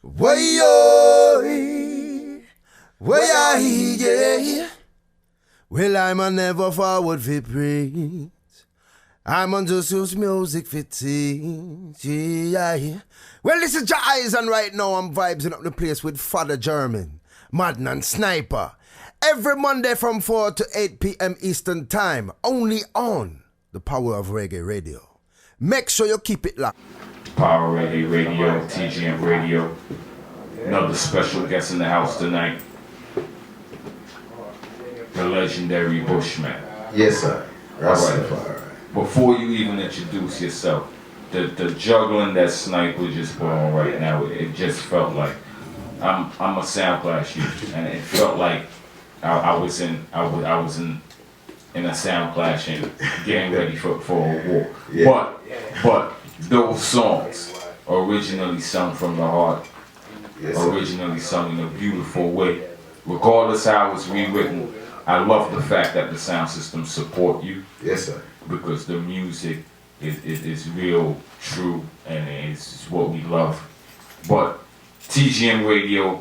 Way-oh, yeah. Well, I'm a never forward for praise. I'm on just use music for teach, yeah. Well, this is Jais, and right now I'm vibing up the place with Father German, Madden and Sniper. Every Monday from 4 to 8 p.m. Eastern Time, only on the Power of Reggae Radio. Make sure you keep it locked. Powerofreggae Radio, TGM Radio. Another special guest in the house tonight. The legendary Bushman. Yes, sir. Rasta. Right. Before you even introduce yourself, the juggling that Sniper just put on right now, it just felt like I'm a sound clash you, and it felt like I was in a sound clash and getting ready for a war. Yeah. But those songs originally sung from the heart, yes, originally sung in a beautiful way. Regardless how it's rewritten, I love the fact that the sound systems support you. Yes, sir. Because the music is real, true, and it's what we love. But TGM Radio,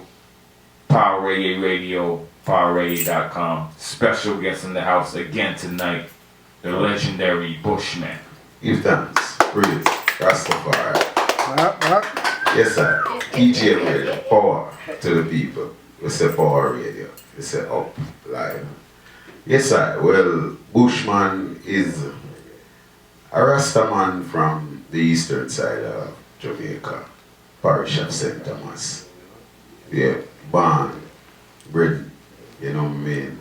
Powerofreggae Radio, Powerofreggae.com, special guest in the house again tonight, the legendary Bushman. Give thanks, praise, Rastafari. Yes, sir. TGM Radio, power to the people. We say Power Radio. We say up live. Yes, sir. Well, Bushman is a Rasta man from the eastern side of Jamaica, parish of St. Thomas. Yeah, born, bred, you know what I mean?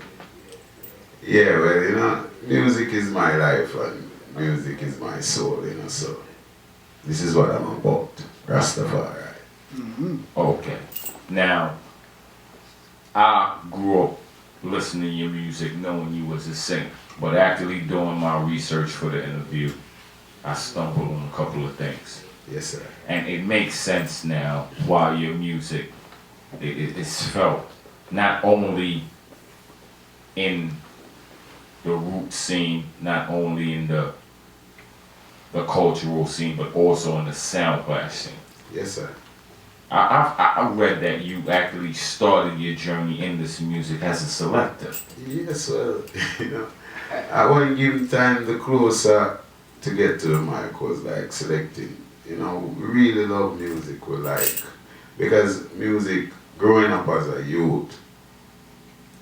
Yeah, well, you know, music is my life and music is my soul, you know, so this is what I'm about, Rastafari. Mm-hmm. Okay. Now, I grew up listening to your music, knowing you was a singer, but actually doing my research for the interview, I stumbled on a couple of things. Yes, sir. And it makes sense now why your music is felt not only in the root scene, not only in the cultural scene, but also in the sound clash scene. Yes, sir. I read that you actually started your journey in this music as a selector. Yes, well, you know, I want to give time the closer to get to the mic was like selecting. You know, we really love music. We like, because music, growing up as a youth,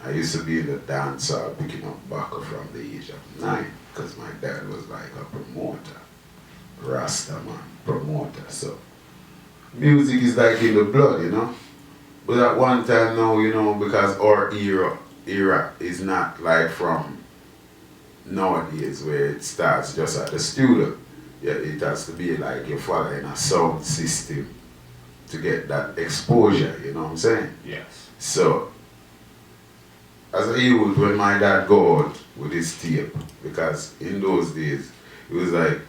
I used to be in the dance hall picking up bacca from the age of 9, because my dad was like a promoter, Rasta man, promoter. So music is like in the blood, you know. But at one time now, you know, because our era is not like from nowadays where it starts just at the studio. Yeah, it has to be like you're following a sound system to get that exposure, you know what I'm saying? Yes. So, as a youth, when my dad go out with his tape, because in those days, it was like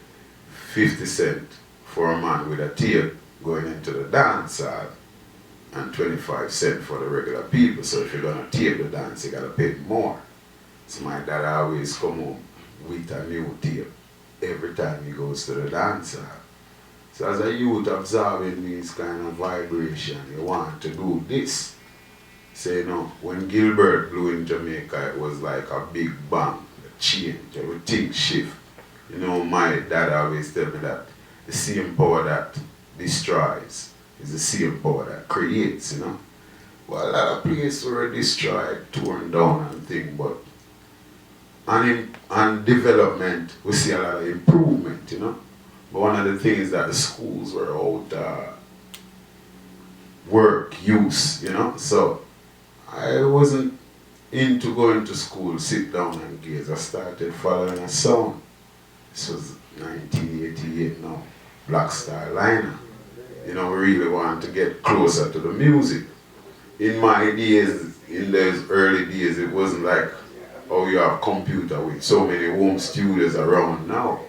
50 cents for a man with a tape going into the dance hall and 25 cents for the regular people. So if you're gonna tape the dance, you gotta pay more. So my dad always come home with a new tape every time he goes to the dance hall. So as a youth observing these kind of vibration, you want to do this. So you know, when Gilbert blew in Jamaica, it was like a big bang, a change, everything shift. You know, my dad always tell me that the same power that destroys is the same power that creates, you know. Well, a lot of places were destroyed, torn down and things, but on development, we see a lot of improvement, you know. But one of the things that the schools were out work, use, you know. So I wasn't into going to school, sit down and gaze. I started following a sound. This was 1988 now, Black Star Liner. You know, we really want to get closer to the music. In my days, in those early days, it wasn't like, oh, you have a computer with so many home studios around now.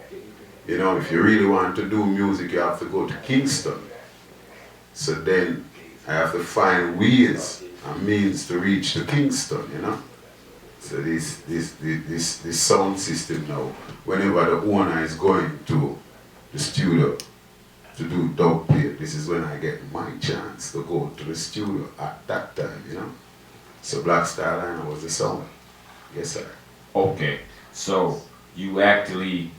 You know, if you really want to do music, you have to go to Kingston. So then I have to find ways and means to reach to Kingston, you know. So this sound system now, whenever the owner is going to the studio to do dub plate. This is when I get my chance to go to the studio at that time, you know. So Black Star Line was the sound. Yes, sir. Okay, so you actually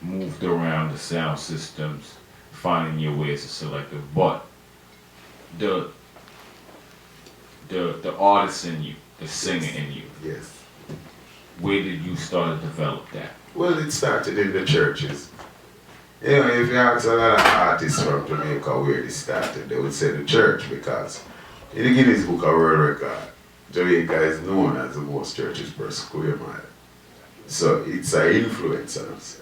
moved around the sound systems, finding your way as a selector, but the artist in you, the singer in you, Yes. where did you start to develop that? Well, it started in the churches. You know, if you ask a lot of artists from Jamaica where it started, they would say the church, because in the Guinness Book of World Record, Jamaica is known as the most churches per square mile. So it's an influence on us.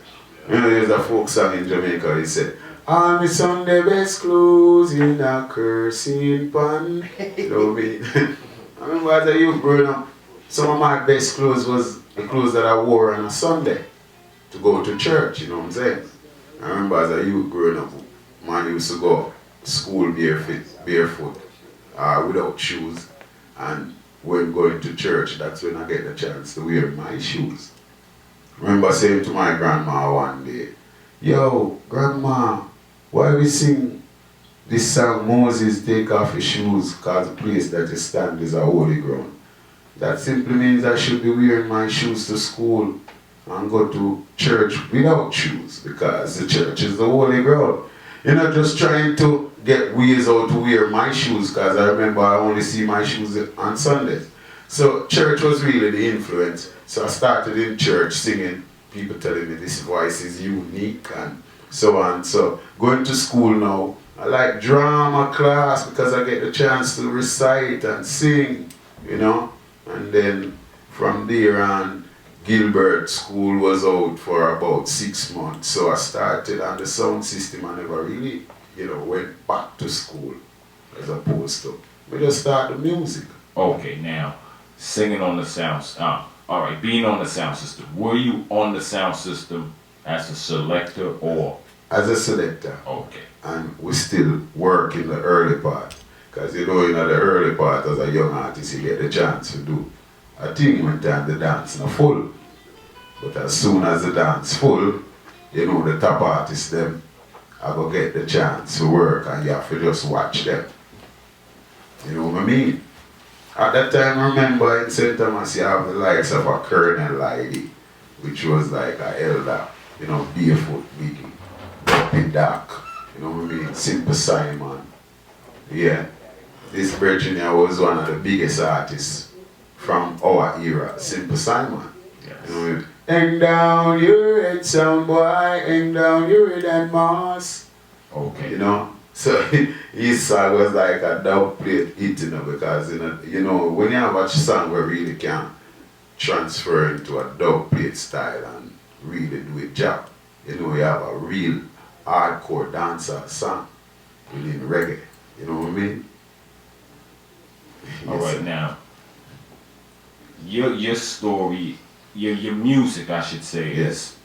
You know, there's a folk song in Jamaica, they say, "All me Sunday best clothes in a cursing pan." You know what I mean? I remember as a youth growing up, some of my best clothes was the clothes that I wore on a Sunday to go to church, you know what I'm saying? I remember as a youth growing up, man used to go to school barefoot, without shoes, and when going to church, that's when I get the chance to wear my shoes. I remember saying to my grandma one day, "Yo, grandma, why we sing this song, Moses, take off your shoes, cause the place that you stand is a holy ground?" That simply means I should be wearing my shoes to school and go to church without shoes, because the church is the holy ground. You're not just trying to get ways how to wear my shoes, because I remember I only see my shoes on Sundays. So church was really the influence. So I started in church singing, people telling me this voice is unique and so on. So going to school now, I like drama class because I get the chance to recite and sing, you know. And then from there on, Gilbert school was out for about 6 months. So I started on the sound system. I never really, you know, went back to school as opposed to, we just started music. Okay, now, singing on the sound, all right, being on the sound system, were you on the sound system as a selector or? As a selector. Okay. And we still work in the early part. Because you know, in the early part as a young artist, you get the chance to do a thing when time the dance not full. But as soon as the dance full, you know, the top artists them I go get the chance to work and you have to just watch them. You know what I mean? At that time, I remember in St. Thomas you have the likes of a Colonel Lady, which was like a elder, you know, barefoot, biggie, Dumpy Doc, you know what I mean? Simple Simon. Yeah. This Virginia was one of the biggest artists from our era, Simple Simon. Yes. You know, hang down your head, sound boy, hang down your head and moss. Okay. You know? So his song was like a dub plate hit, you know, because you know, when you have a song where really can transfer into a dub plate style and really do it job, you know, you have a real hardcore dancer song within reggae. You know what I mean? All right, now, your story, your music, I should say, Yes.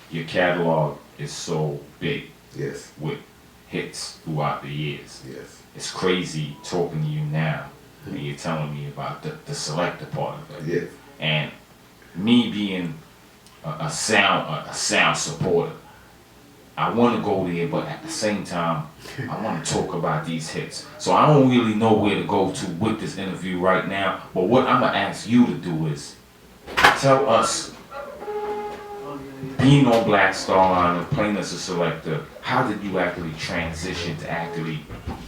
Your catalog is so big. Yes. With hits throughout the years. Yes. It's crazy talking to you now, and you're telling me about the selector part of it. Yes. And me being a sound supporter, I want to go there, but at the same time, I want to talk about these hits. So I don't really know where to go to with this interview right now, but what I'm going to ask you to do is tell us, being on Black Star Line and playing as a selector, how did you actually transition to actually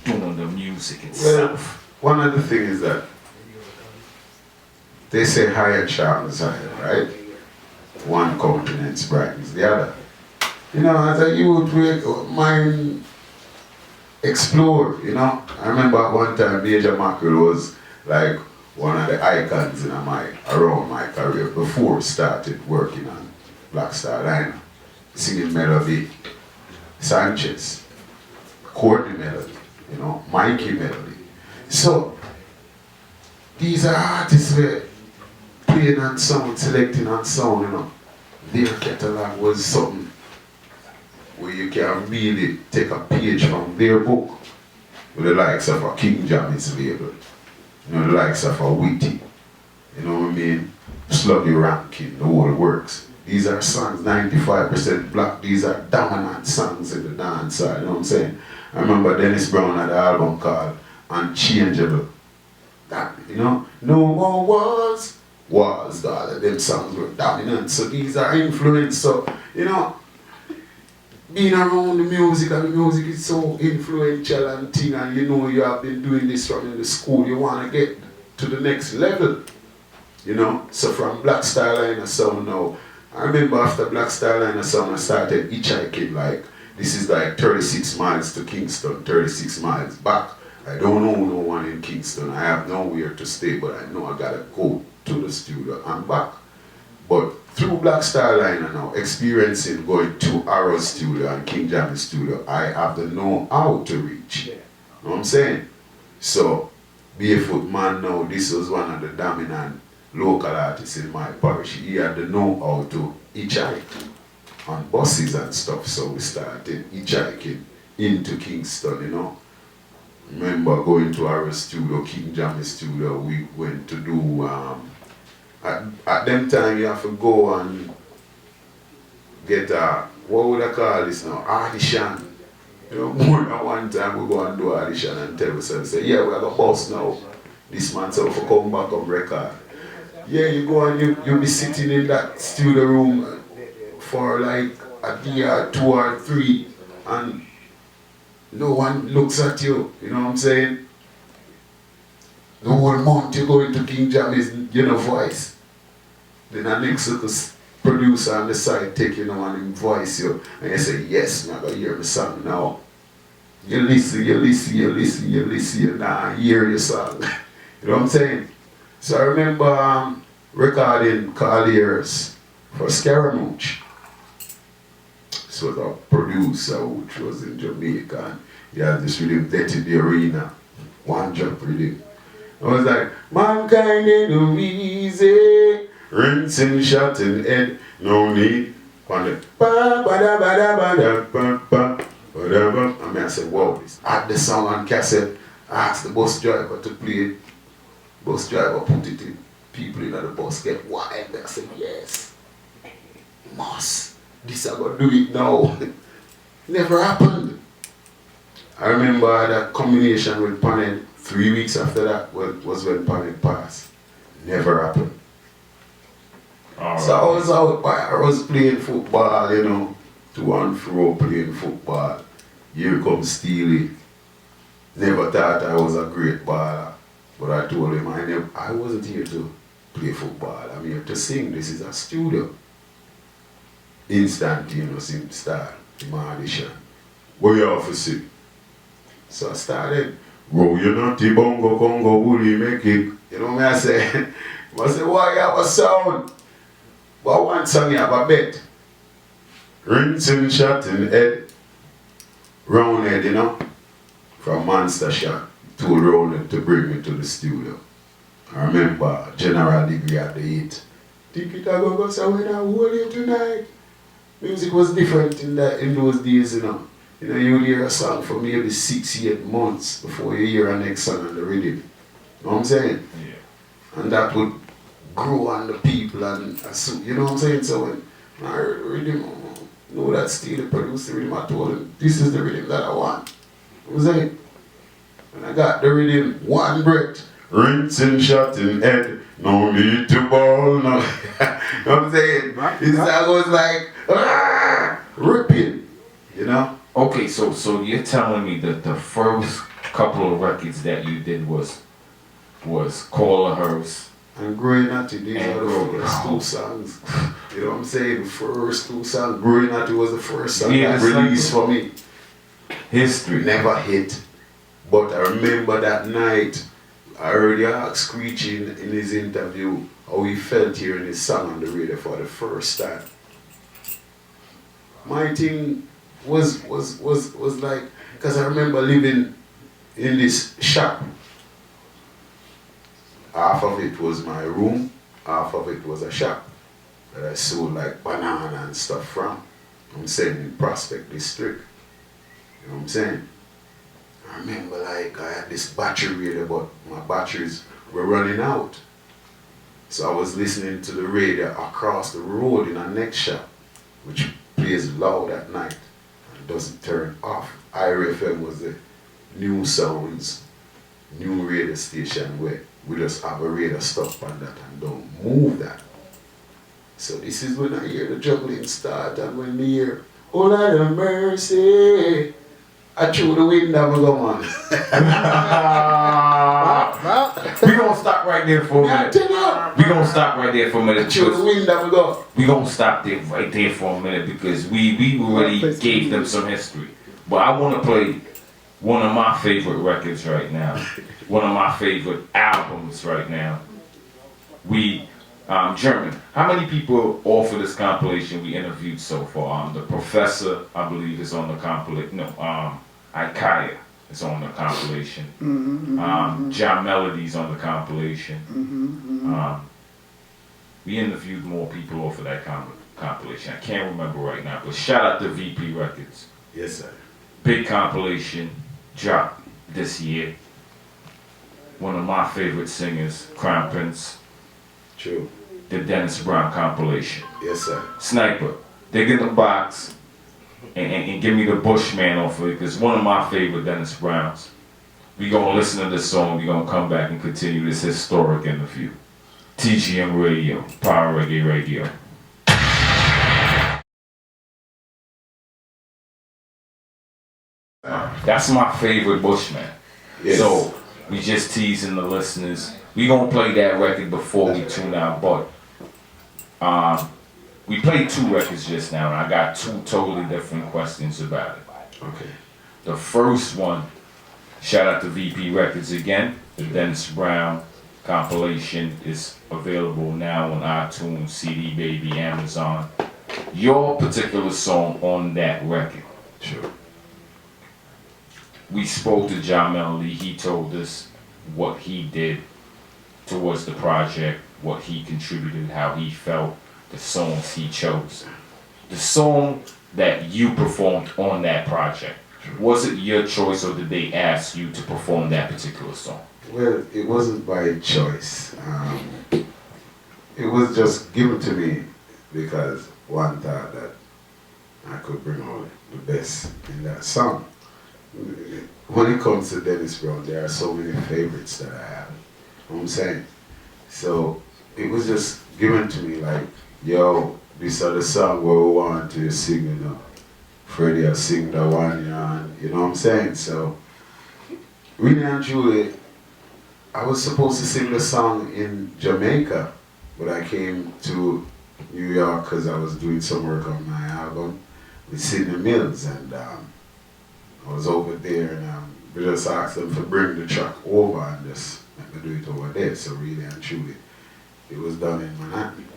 doing the music itself? Well, one of the things is that they say higher charms higher, right? One countenance brightens the other. You know, as a youth, mind explore, you know. I remember at one time Major Mackerel was like one of the icons in around my career before I started working on Black Star Line, singing melody, Sanchez, Courtney melody, you know, Mikey melody. So these are artists who playing on sound, selecting on sound, you know. Their catalog was something where you can really take a page from their book, with the likes of a King Jammy's label, you know, the likes of a Witty, you know what I mean, Sluggy Rankin, the whole works. These are songs, 95% black. These are dominant songs in the dance, you know what I'm saying? I remember Dennis Brown had an album called Unchangeable. That, you know, no more wars, all of them songs were dominant. So these are influenced. So, you know, being around the music, and the music is so influential and thing, and you know you have been doing this from in the school, you want to get to the next level, you know. So from Black Star Line of Sound now, I remember after Black Star Line of Sound I started hitchhiking, like, this is like 36 miles to Kingston, 36 miles back. I don't know no one in Kingston, I have nowhere to stay, but I know I gotta go to the studio and back. But through Black Star Line and now experiencing going to Arrow's studio and King Jammy's studio, I have to know how to reach. You know what I'm saying? So, Barefoot Man now, this was one of the dominant local artists in my parish. He had to know how to hitchhike on buses and stuff, so we started hitchhiking into Kingston, you know. Remember going to Arrow's studio, King Jammy's studio, we went to do at them time you have to go and get a, what would I call this now, audition. You know, more than one time we go and do audition and tell ourselves, say, yeah, we have a boss now. This man said, for come back on record. Yeah, you go and you'll be sitting in that studio room for like a day or 2 or 3 and no one looks at you, you know what I'm saying? The whole month you go into King Jammy's, you know, voice. Then the next little producer on the side take you know and voice you and you say, yes, I'm gonna hear the song now. You listen, you now hear your song. You know what I'm saying? So I remember recording Colliers for Scaramouche. This was a producer which was in Jamaica and he had this rhythm, Death in the Arena, one drop rhythm. I was like, mankind ain't no easy, rinsing, shot in head, no need. And I said, wow, this. Add the song on cassette, I asked the bus driver to play it. Bus driver put it in. People in the bus get wild. I said, yes, must. This I gotta do it now. Never happened. I remember that combination with Panel. 3 weeks after that was when Panel passed. Never happened. Right. So I was out, I was playing football, you know, to and fro playing football. Here comes Steely. Never thought I was a great baller, but I told him I wasn't here to play football. I'm here to sing. This is a studio. Instantaneous in style, in my audition. What you have to sing? So I started. Roll your nutty bongo congo woolly make it. You know what I say? I say, why you have a sound? But one song you have a bet. Rinsing shot in head. Round head, you know. From Monster Shot. Told Roland to bring me to the studio. I remember General Degree at the 8. Think it a go so when I hold you tonight. Music was different in those days, you know. You know, you would hear a song for maybe 6, 8 months before you hear a next song on the rhythm. You know what I'm saying? Yeah. And that would grow on the people and you know what I'm saying? So when I heard the rhythm, I know that Steely produced the rhythm, I told him, this is the rhythm that I want. You know what I'm saying? When I got the rhythm, one breath, rinsing shot in head, no need to ball, no. You know what I'm saying? I was like, ripping, you know? Okay, so you're telling me that the first couple of records that you did was Call of Hers and Growing At You. These are the first 2 songs. You know what I'm saying? The first 2 songs. Growing At You was the first song that released for me. History. Never hit. But I remember that night, I heard York screeching in his interview how he felt hearing his song on the radio for the first time. My thing was like, because I remember living in this shop. Half of it was my room, half of it was a shop that I sold like banana and stuff from. I'm saying in Prospect District. You know what I'm saying? I remember like I had this battery radio, but my batteries were running out. So I was listening to the radio across the road in a next shop, which plays loud at night and doesn't turn off. IRFM was the new sounds, new radio station where we just have a radio stuck on that and don't move that. So this is when I hear the juggling start, and when I hear, oh Lord of mercy, I threw the window, I go on. We gonna stop right there for a minute. We gonna stop right there for a minute. Through the window, I go. We gonna stop there right there for a minute because we already gave them some history. But I wanna play one of my favorite records right now. One of my favorite albums right now. German. How many people off of this compilation we interviewed so far? The Professor, I believe, is on the compilation. No, Ikaya is on the compilation. John Melody's on the compilation. We interviewed more people off of that compilation. I can't remember right now, but shout out to VP Records. Yes, sir. Big compilation dropped this year. One of my favorite singers, Crown Prince. True. The Dennis Brown compilation. Yes, sir. Sniper, dig in the box and give me the Bushman off of it, because one of my favorite Dennis Browns. We gonna listen to this song, we gonna come back and continue this historic interview. TGM Radio, Power Reggae Radio. That's my favorite Bushman. Yes. So we just teasing the listeners. We gonna play that record before we tune out, but we played 2 records just now, and I got 2 totally different questions about it. Okay. The first one, shout out to VP Records again. The Dennis Brown compilation is available now on iTunes, CD Baby, Amazon. Your particular song on that record. Sure. We spoke to John Melody. He told us what he did towards the project, what he contributed, how he felt, the songs he chose. The song that you performed on that project, was it your choice or did they ask you to perform that particular song? Well, it wasn't by choice. It was just given to me because one thought that I could bring out the best in that song. When it comes to Dennis Brown, there are so many favorites that I have. You know what I'm saying? So it was just given to me like, yo, this is the song where we want to sing, you know. Freddie, I sing the one, you know what I'm saying? So, really and truly, I was supposed to sing the song in Jamaica, but I came to New York because I was doing some work on my album with Sidney Mills, and I was over there, and we just asked them to bring the track over and just let me do it over there. So really and truly, it was done in Manhattan.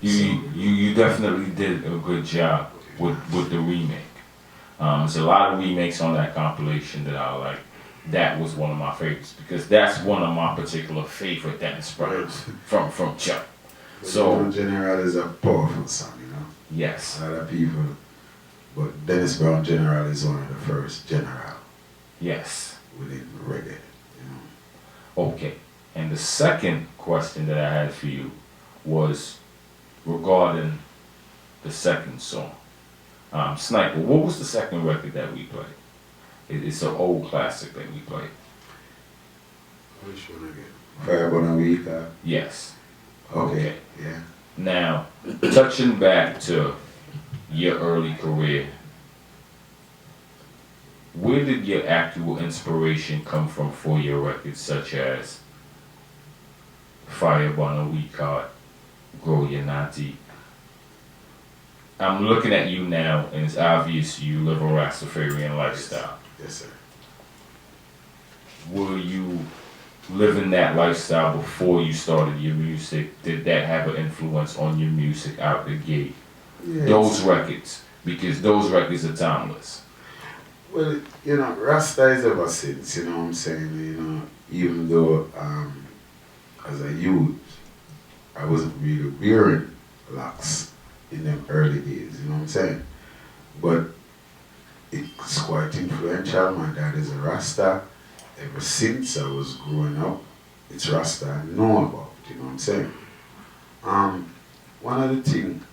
You definitely did a good job with the remake. There's a lot of remakes on that compilation that I like. That was one of my favorites because that's one of my particular favorite Dennis Browns from Chuck. So General is a powerful song, you know. Yes. A lot of people, but Dennis Brown General is one of the first general. Yes. Within reggae, you know. Okay. And the second question that I had for you was regarding the second song. Sniper, what was the second record that we played? It's an old classic that we played. Which one again? Fire on a Week? Yes. Okay. Yeah. Now, touching back to your early career, where did your actual inspiration come from for your records, such as Fire on a Week, Grow Your Natty? I'm looking at you now, and it's obvious you live a Rastafarian lifestyle. Yes, sir. Were you living that lifestyle before you started your music? Did that have an influence on your music out the gate? Yes. Those records, because those records are timeless. Well, you know, Rasta is ever since, you know what I'm saying? You know, even though as a youth, I wasn't really wearing locks in them early days, you know what I'm saying? But it's quite influential. My dad is a Rasta. Ever since I was growing up, it's Rasta I know about, you know what I'm saying? One of the things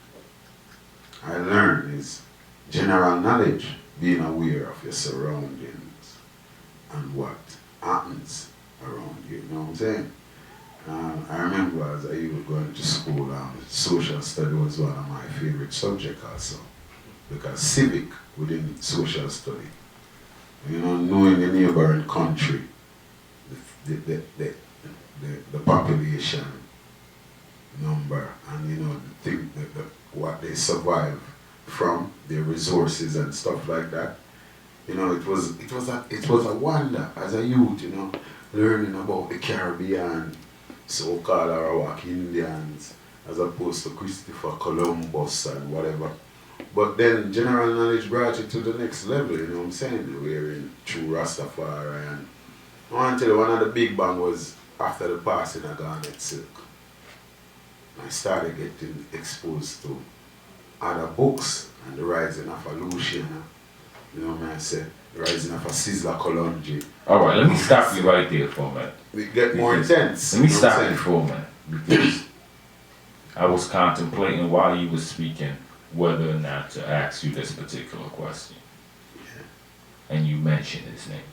I learned is general knowledge, being aware of your surroundings and what happens around you, you know what I'm saying? I remember as I was going to school, social study was one of my favorite subjects also, because civic within social study, you know, knowing the neighboring country, the population number, and you know, what they survive from, their resources and stuff like that. You know, it was a wonder as a youth, you know, learning about the Caribbean, so-called Arawak Indians, as opposed to Christopher Columbus and whatever. But then general knowledge brought it to the next level, you know what I'm saying? We're in true Rastafari. And I want to tell you, one of the big bang was after the passing of Garnet Silk. I started getting exposed to other books and the rising of a Luciana, you know what I say, the rising of a Sizzla Kalonji. Alright, let me stop you right there for a minute. It get more intense. Let me stop you for a minute, because I was contemplating while you were speaking whether or not to ask you this particular question. Yeah. And you mentioned his name.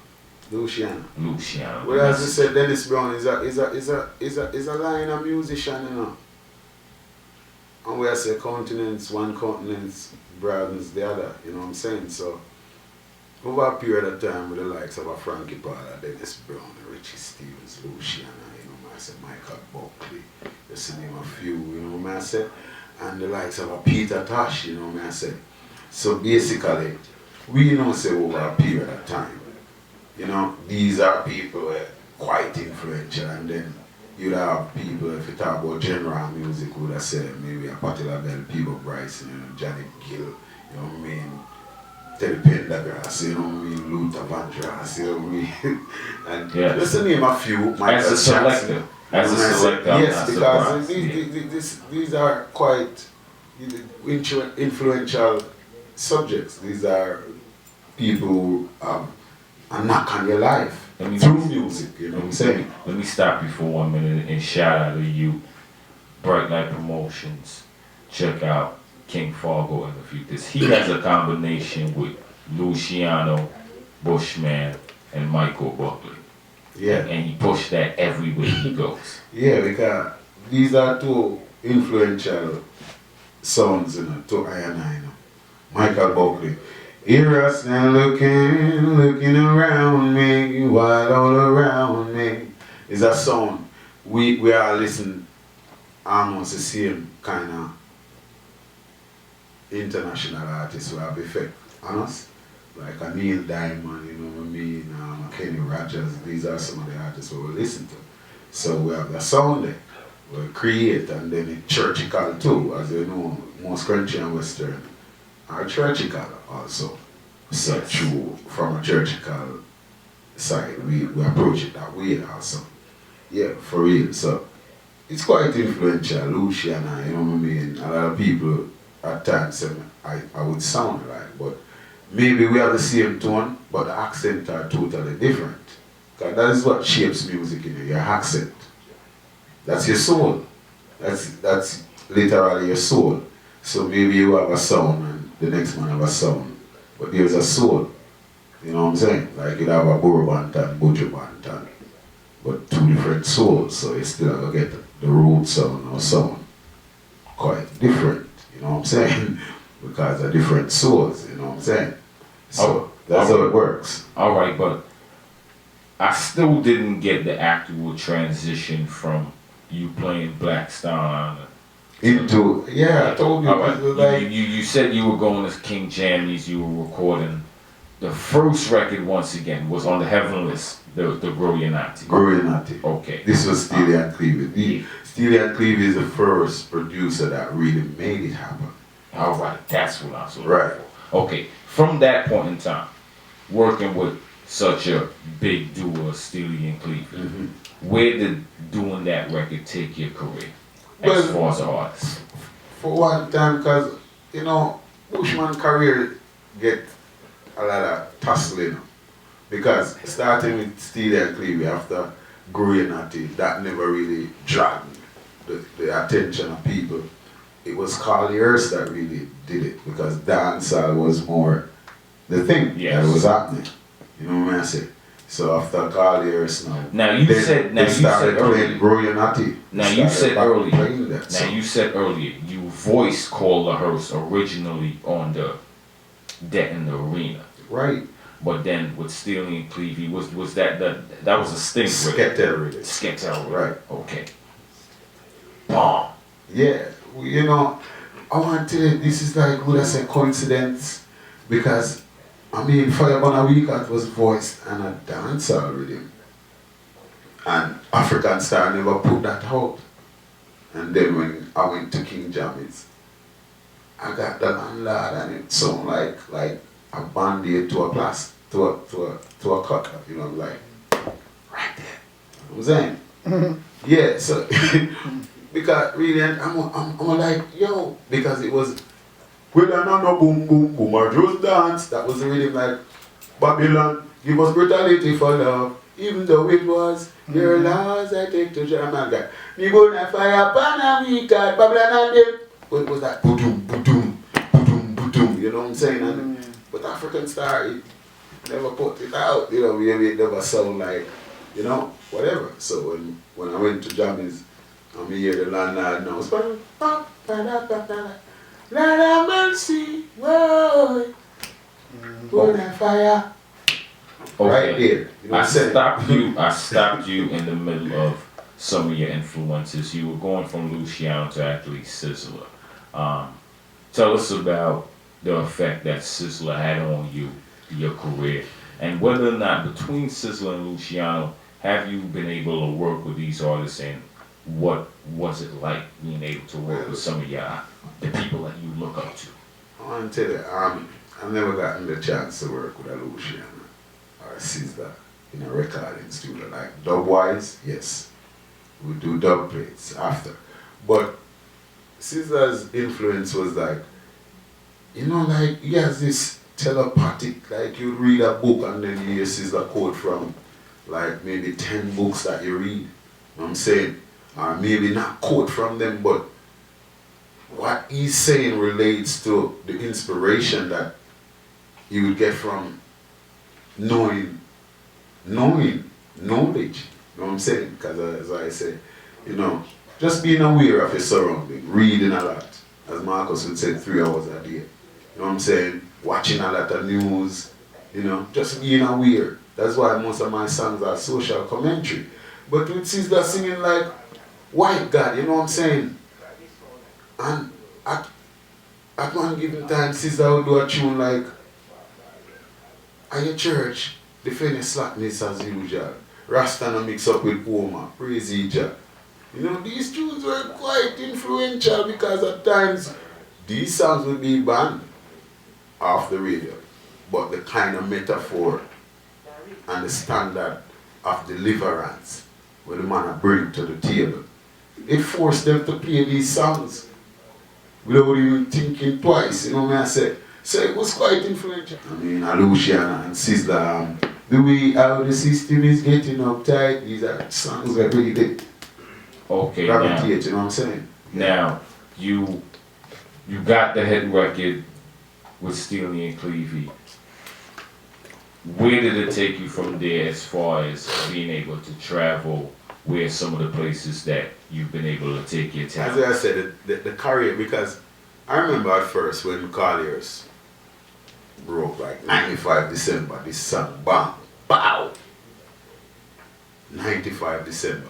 Luciano. Luciano. Well, as I said, Dennis Brown is a line of musician, you know. And we say continents, one continent broadens the other, you know what I'm saying? So, over a period of time with the likes of a Frankie Paula, Dennis Brown, Richie Stevens, Luciano, you know what I say, Michael Buckley, just to name a few, you know what I say? And the likes of a Peter Tosh, you know what I say? So basically, we know say over a period of time, you know, these are people who are quite influential, and then you'd have people, if you talk about general music, would have said maybe a Patti LaBelle, Peebo Bryson, you know, Janet Gill, you know what I mean, Teddy Pendergrass, you know what I mean, Luther Vandross, you know what I mean, and just to name a few, Michael as a selector. As a selector, yes, because these are quite influential subjects. These are people who have a knock on your life through music, you know what I'm saying? Let me stop you for 1 minute and shout out to you, Bright Light Promotions. Check out King Fargo in the future. He has a combination with Luciano, Bushman, and Michael Buckley. Yeah. And he pushed that everywhere he goes. Yeah, because these are two influential songs, you know, to I and I, you know. Michael Buckley. Hear us now looking around me, while all around me. Is a song we are listening almost the same kind of international artists who have effect on us. Like a Neil Diamond, you know what I mean, Kenny Rogers, these are some of the artists we will listen to. So we have the sound there, we create, and then it's churchical too, as you know, most country and western are churchical also. So true, from a churchical side, we approach it that way also. Yeah, for real. So it's quite influential, Luciana, you know what I mean, a lot of people at times say I would sound like, but maybe we have the same tone, but the accent are totally different. Because that is what shapes music in you, your accent. That's your soul. That's literally your soul. So maybe you have a sound and the next man have a sound. But there's a soul. You know what I'm saying? Like you have a Bourbon and Buju Banton. But two different souls, so you still have to get the root sound or sound quite different. You know what I'm saying? Because they're different souls, you know what I'm saying? So that's how it works. Alright, but I still didn't get the actual transition from you playing Black Star into, yeah, I told you. Right. Like, you said you were going to King Jammies, you were recording. The first record, once again, was on the Heavenless, the Grow Your Natty. Grow Your Natty. Okay. This was Steely and Cleavage. Steely and Cleavage is the first producer that really made it happen. Alright, that's what I saw. Right. Okay, from that point in time, working with such a big duo, Steely and Cleavage, where did doing that record take your career as far as an artist? For one time, because, you know, Bushman career get a lot of tussling. Because starting with Steely and Cleavage after Grow Your Natty, that never really dragged me. the attention of people. It was Colliers that really did it because dancehall was more the thing that was happening. You know what I say? So after Colliers now you said earlier. Now you said earlier you voiced Call the Hearse originally on the deck in the arena. Right. But then with Steely and Clevie, was that was a sting Skepta. Right. Okay. Bomb. Yeah. You know, I want to tell you, this is like, would I say, coincidence? Because, I mean, Fire Burn a Weekend was voiced and a dancehall rhythm. And African Star never put that out. And then when I went to King Jammy's, I got the landlord and it sounded like a band-aid to a cut. You know, like, right there. You know what I'm saying? Yeah, so... Because really, I'm like, yo, because it was, well, I no boom, boom, boom, or just dance. That was really like, Babylon, give us brutality for love, even though it was your laws I take to Jamaica. Me gonna fire pan a week at Babylon and them. What was that? Boom, boom, boom, you know what I'm saying? And, but African Star, it never put it out, you know, it never sound like, you know, whatever. So when I went to Jammy's, I'm hear the landlord now. Lord have mercy, whoa, gonna fire. Okay. Right there. You know I stopped you in the middle of some of your influences. You were going from Luciano to actually Sizzler. Tell us about the effect that Sizzler had on you, your career, and whether or not between Sizzler and Luciano, have you been able to work with these artists, and what was it like being able to work with some of the people that you look up to? I want to tell you, I've never gotten the chance to work with a Luciano or a Sizzler in a recording studio. Like dub-wise, yes, we do dub plates after. But Sizzler's influence was like, you know, like he has this telepathic, like you read a book and then you hear Sizzler quote from like maybe 10 books that you read. You know what I'm saying? Or maybe not quote from them, but what he's saying relates to the inspiration that you would get from knowledge. You know what I'm saying? Because as I say, you know, just being aware of your surroundings, reading a lot. As Marcus would say, 3 hours a day. You know what I'm saying? Watching a lot of news, you know, just being aware. That's why most of my songs are social commentary. But with Sizzler singing like white God, you know what I'm saying? And at one given time, Sizzler would do a tune like, at your church, defend your slackness as usual. Rasta no mix up with Oma, praise Jah. You know, these tunes were quite influential because at times these songs would be banned off the radio. But the kind of metaphor and the standard of deliverance where the man bring to the table, it forced them to play these songs without even thinking twice, you know what I say? So it was quite influential. I mean, Luciano and Sizzler, the way how the system is getting uptight, these are songs that really did. Okay, gravitate, you know what I'm saying? Now, you got the hit record with Steely and Clevie. Where did it take you from there as far as being able to travel? Where some of the places that you've been able to take your talent? As I said, the career, because I remember at first when Colliers broke like 95 December, this song, bam, pow! 95 December.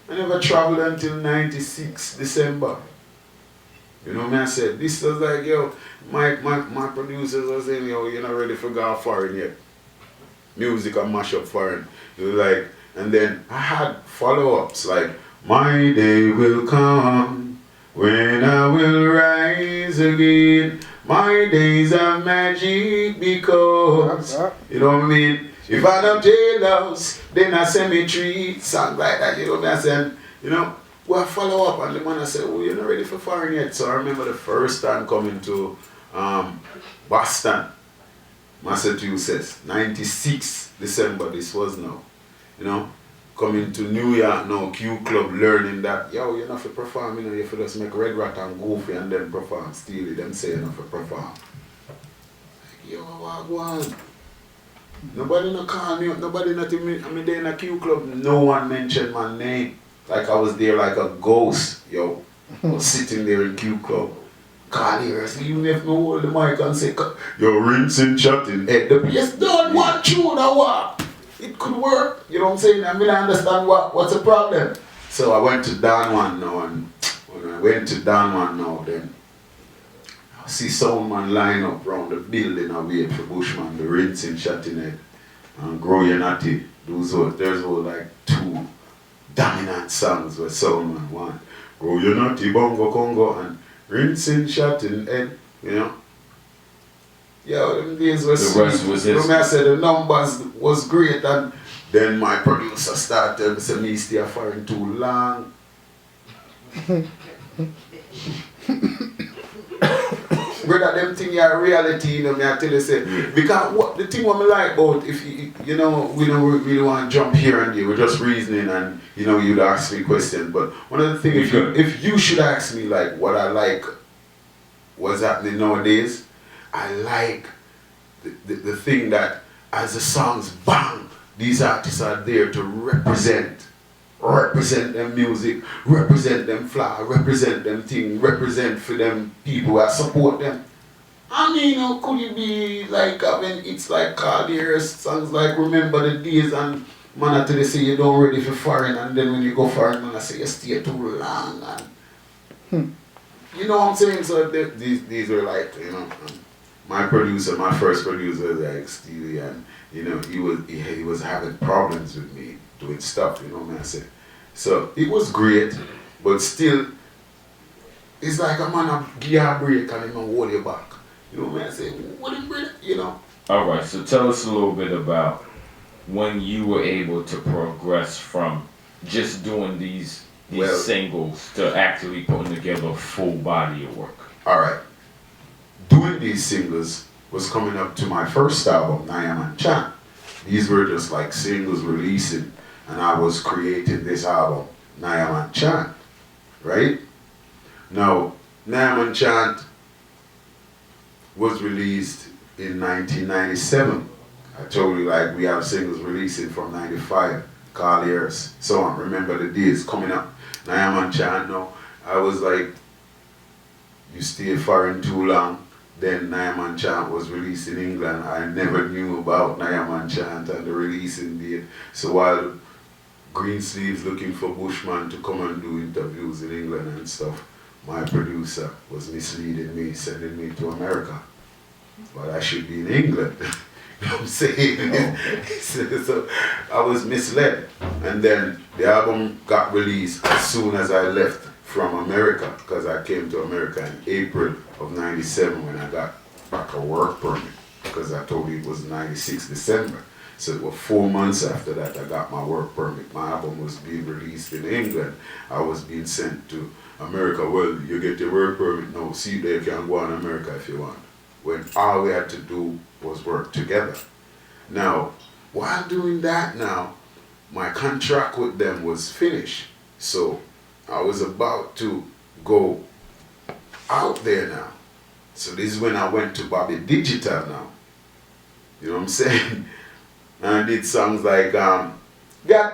I never traveled until 96 December. You know what I said? This was like, yo, my producers were saying, yo, you're not ready for go foreign yet. Music and mash up foreign. You were like, and then I had follow-ups like, my day will come when I will rise again. My days are magic because, you know what I mean? If I don't jailhouse, then a cemetery, songs like that, you know what I'm saying? You know, we'll follow up and the man I said, oh, you're not ready for foreign yet. So I remember the first time coming to Boston, Massachusetts, 96 December, this was now. You know, coming to New York now, Q Club, learning that, yo, you know, if you perform, you know, you have to just make Red Rat and Goofy and then perform. Steely, them say you know, if you perform. Like, yo, what one? Nobody no call me up, nobody not even, I mean, there in a Q Club, no one mentioned my name. Like I was there like a ghost, yo. I was sitting there in Q Club. Call here, so you never know hold the mic and say, yo, rinsing, chatting. Hey, the place done one tune or what? It could work, you know what I'm saying? I mean, I understand what's the problem. So I went to Don One now, and when I went to Don One now, then I see someone line up around the building and wait for Bushman, the rinsing, chatting head, and Grow Your Natty. There's all like two dominant songs where someone want. Grow Your Natty, Bongo Congo, and rinsing, chatting head, you know. Yeah, them days were sweet. rest was his. I said the numbers was great, and then my producer started to say me stay foreign too long. Brother, them thing are reality, you know, me I tell you say, because what the thing what me like about, if you know, we don't really want to jump here and there, we're just reasoning and, you know, you'd ask me questions, but one of the things, if you should ask me like what I like, what's happening nowadays, I like the thing that as the songs bang, these artists are there to represent them music, represent them flower, represent them thing, represent for them people that support them. I mean, how could you be like having it's like Carlier's songs like Remember the Days and man until they say you don't ready for foreign and then when you go foreign man I say you stay too long and you know what I'm saying? So these were like, you know, my first producer was like Steely, and you know, he was having problems with me doing stuff, you know what I say. So it was great, but still it's like a man a give a break and him a hold you back. You know what I say? What him break, you know. Alright, so tell us a little bit about when you were able to progress from just doing these singles to actually putting together a full body of work. Alright. Doing these singles was coming up to my first album, Nyaman Chan. These were just like singles releasing, and I was creating this album, Nyaman Chan, right? Now, Nyaman Chan was released in 1997. I told you like we have singles releasing from 95, Carlier's, so on, Remember the Days coming up. Nyaman Chan, no, I was like, you stay foreign too long. Then Nyaman Chant was released in England. I never knew about Nyaman Chant and the releasing date. So while Greensleeves looking for Bushman to come and do interviews in England and stuff, my producer was misleading me, sending me to America. But I should be in England. You know what I'm saying? So I was misled. And then the album got released as soon as I left from America, because I came to America in April of 97 when I got back a work permit, because I told you it was 96 December. So it was 4 months after that I got my work permit. My album was being released in England. I was being sent to America. Well, you get your work permit now, see you can go on America if you want. When all we had to do was work together. Now, while doing that now, my contract with them was finished. So I was about to go out there now. So this is when I went to Bobby Digital now. You know what I'm saying? And I did songs like got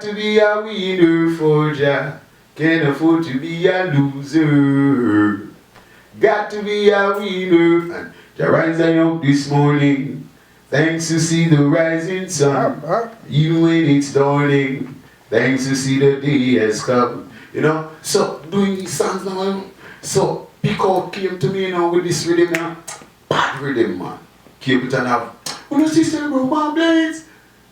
to be a winner for ya, can't afford to be a loser. Got to be a winner. And the rising up this morning, thanks to see the rising sun, even when it's dawning, thanks to see the day has come. You know, so doing these songs now, so Pico came to me, you know, with this rhythm now, bad rhythm, man. Came it and have, when the sister broke my blades,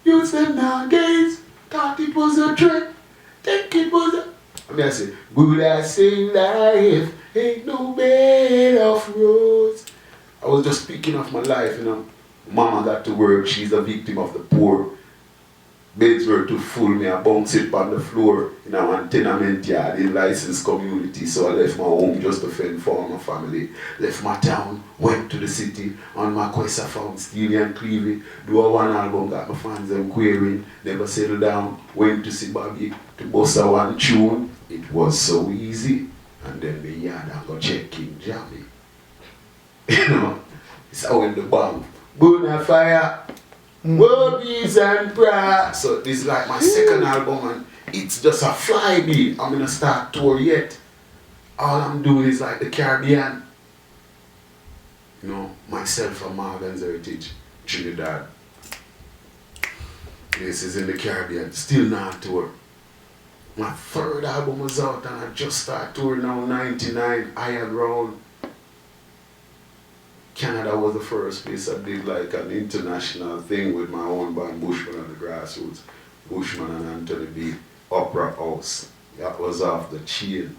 use them nowadays, thought it was a trick, think it was a, I mean I say, good I say life, ain't no bed of rose. I was just speaking of my life, you know. Mama got to work, she's a victim of the poor. beds were too full, me I bounce it on the floor in a tenement yard in licensed community. So I left my home just to fend for my family. Left my town, went to the city. On my quest I found Steely and Cleavy. Do a one album, got my fans them querying. Never settled down, went to see Bobby to bust a one tune. It was so easy. And then the yard I go check King Jammy. You know, it's how in the bomb. Burn a fire. Worries and prayer. So this is like my second album and it's just a fly beat. I'm gonna start tour yet. All I'm doing is like the Caribbean. You know, myself from Morgan's Heritage, Trinidad. This is in the Caribbean, still not tour. My third album was out and I just started touring now, 99, Higher Ground. Canada was the first place I did like an international thing with my own band, Bushman and the Grassroots. Bushman and Anthony B. Opera House. That was off the chain.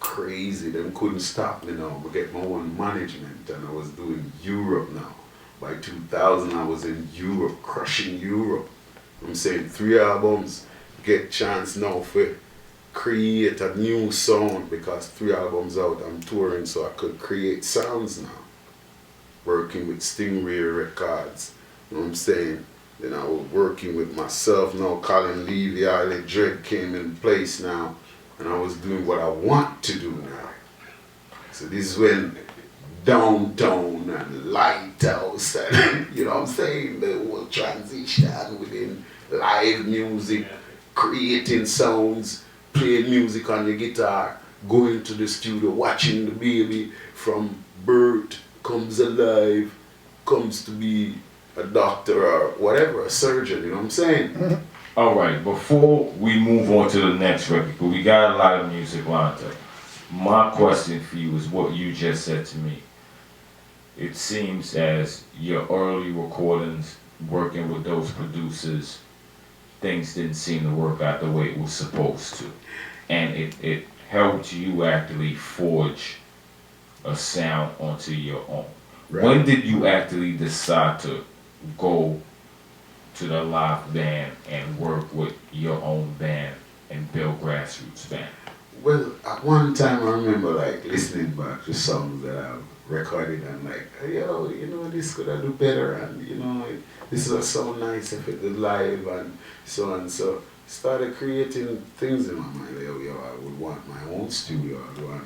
Crazy, them couldn't stop me now. I get my own management and I was doing Europe now. By 2000 I was in Europe, crushing Europe. I'm saying 3 albums, get chance now for create a new sound because 3 albums out I'm touring so I could create sounds now. Working with Stingray Records, you know what I'm saying? Then I was working with myself now, Colin Levy, Ali Dread came in place now and I was doing what I want to do now. So this is when Downtown and Lighthouse and you know what I'm saying? The whole transition within live music, creating sounds, playing music on the guitar, going to the studio, watching the baby from birth, comes alive, comes to be a doctor or whatever, a surgeon, you know what I'm saying? All right, before we move on to the next record, but we got a lot of music lined up. My question for you is what you just said to me. It seems as your early recordings, working with those producers, things didn't seem to work out the way it was supposed to. And it helped you actually forge a sound onto your own. Right. When did you actually decide to go to the live band and work with your own band and build Grassroots Band? Well, at one time I remember like listening back to songs that I've recorded and like, yo, you know, this could I do better and you know, this is so nice if it did live and so on. So started creating things in my mind. Like, yo, I would want my own studio. I would want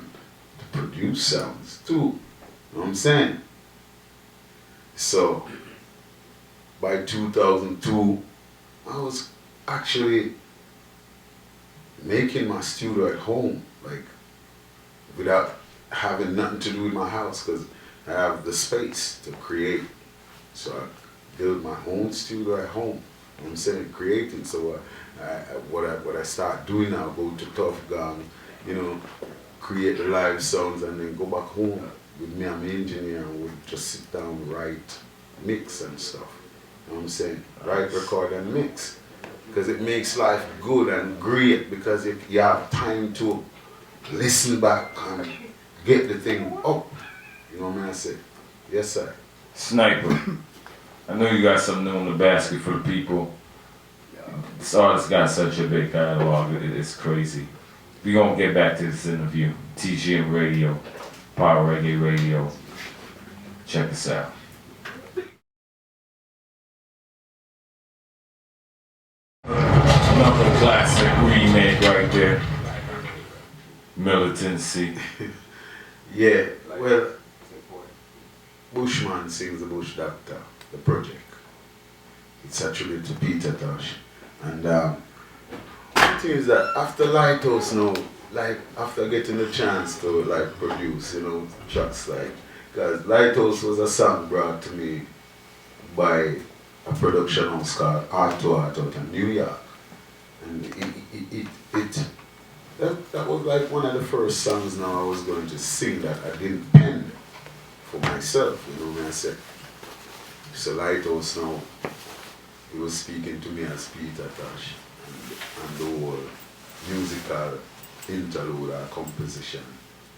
to produce sounds too. You know what I'm saying? So by 2002, I was actually making my studio at home, like without having nothing to do with my house, because I have the space to create. So I built my own studio at home. You know what I'm saying, creating. So what I start doing now, go to Tough Gang, you know, create the live sounds, and then go back home with me and my engineer, and we'll just sit down, write, mix and stuff. You know what I'm saying? Write, record, and mix. Because it makes life good and great because you have time to listen back and get the thing up. You know what I say? Yes, sir. Sniper, I know you got something new in the basket for the people. This artist got such a big catalog, it's crazy. We're going to get back to this interview. TGM Radio, Powerofreggae Radio. Check us out. Another classic remake right there. Militancy. Yeah, well, Bushman sings the Bush Doctor, the project. It's actually to Peter Tosh. And the thing is that after Lighthouse now, like after getting the chance to like produce, you know, tracks like, because Lighthouse was a song brought to me by a production house called Art to Art out in New York. And that was like one of the first songs now I was going to sing that I didn't pen for myself, you know what I said. So Lighthouse now, he was speaking to me as Peter Tosh and the whole musical interlude or composition